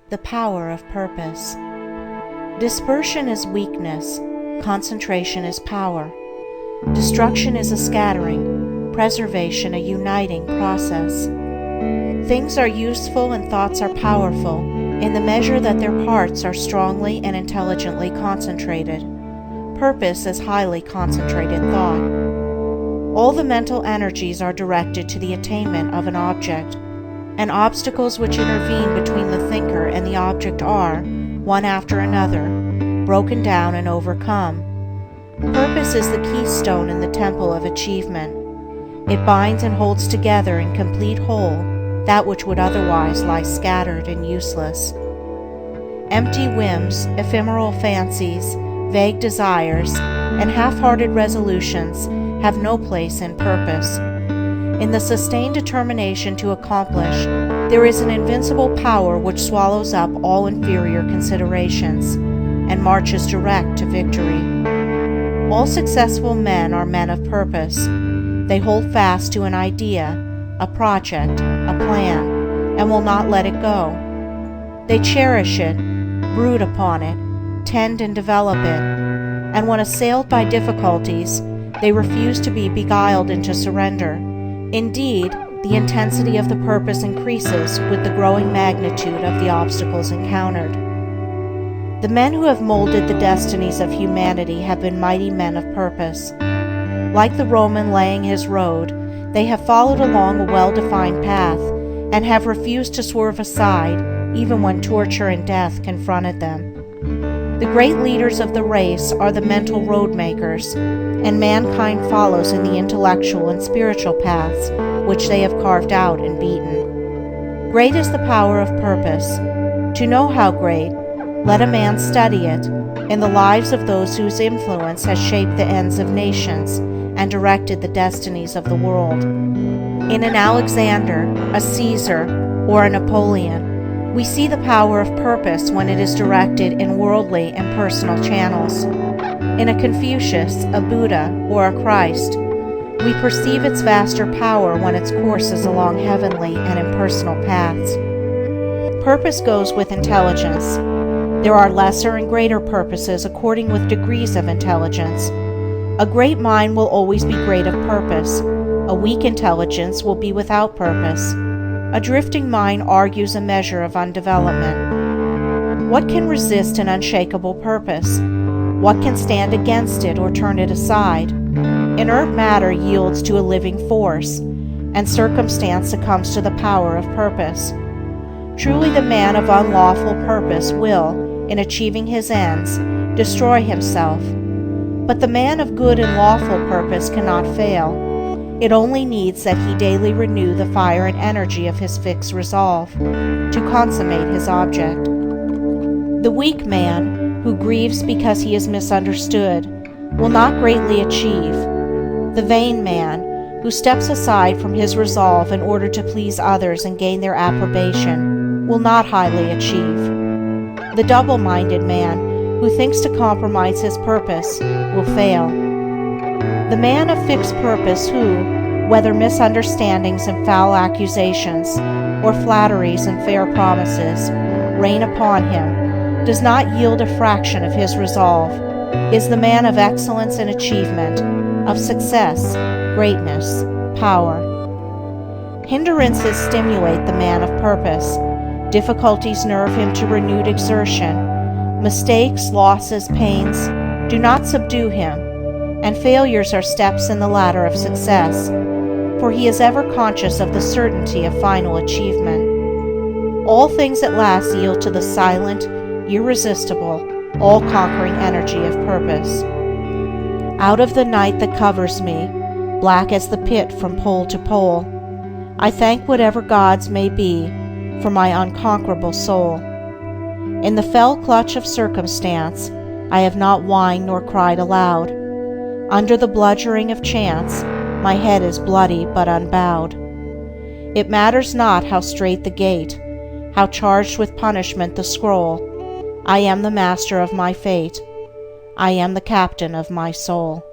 The power of purpose. Dispersion is weakness, concentration is power. Destruction is a scattering, preservation a uniting process. Things are useful and thoughts are powerful in the measure that their parts are strongly and intelligently concentrated. Purpose is highly concentrated thought. All the mental energies are directed to the attainment of an object, and obstacles which intervene between the thinker and the object are, one after another, broken down and overcome. Purpose is the keystone in the temple of achievement. It binds and holds together in complete whole that which would otherwise lie scattered and useless. Empty whims, ephemeral fancies, vague desires, and half-hearted resolutions have no place in purpose. In the sustained determination to accomplish, there is an invincible power which swallows up all inferior considerations and marches direct to victory. All successful men are men of purpose. They hold fast to an idea, a project, a plan, and will not let it go. They cherish it, brood upon it, tend and develop it, and when assailed by difficulties, they refuse to be beguiled into surrender. Indeed, the intensity of the purpose increases with the growing magnitude of the obstacles encountered. The men who have molded the destinies of humanity have been mighty men of purpose. Like the Roman laying his road, they have followed along a well-defined path and have refused to swerve aside even when torture and death confronted them. The great leaders of the race are the mental road makers, and mankind follows in the intellectual and spiritual paths which they have carved out and beaten. Great is the power of purpose. To know how great, let a man study it in the lives of those whose influence has shaped the ends of nations and directed the destinies of the world. In an Alexander, a Caesar, or a Napoleon, we see the power of purpose when it is directed in worldly and personal channels. In a Confucius, a Buddha, or a Christ, we perceive its vaster power when its course is along heavenly and impersonal paths. Purpose goes with intelligence. There are lesser and greater purposes according with degrees of intelligence. A great mind will always be great of purpose. A weak intelligence will be without purpose. A drifting mind argues a measure of undevelopment. What can resist an unshakable purpose? What can stand against it or turn it aside? Inert matter yields to a living force, and circumstance succumbs to the power of purpose. Truly the man of unlawful purpose will, in achieving his ends, destroy himself. But the man of good and lawful purpose cannot fail. It only needs that he daily renew the fire and energy of his fixed resolve to consummate his object. The weak man, who grieves because he is misunderstood, will not greatly achieve. The vain man, who steps aside from his resolve in order to please others and gain their approbation, will not highly achieve. The double-minded man, who thinks to compromise his purpose, will fail. The man of fixed purpose who, whether misunderstandings and foul accusations, or flatteries and fair promises, rain upon him, does not yield a fraction of his resolve, is the man of excellence and achievement, of success, greatness, power. Hindrances stimulate the man of purpose. Difficulties nerve him to renewed exertion. Mistakes, losses, pains do not subdue him, and failures are steps in the ladder of success, for he is ever conscious of the certainty of final achievement. All things at last yield to the silent, irresistible, all-conquering energy of purpose. Out of the night that covers me, black as the pit from pole to pole, I thank whatever gods may be for my unconquerable soul. In the fell clutch of circumstance, I have not whined nor cried aloud. Under the bludgeoning of chance, my head is bloody but unbowed. It matters not how strait the gate, how charged with punishment the scroll. I am the master of my fate. I am the captain of my soul.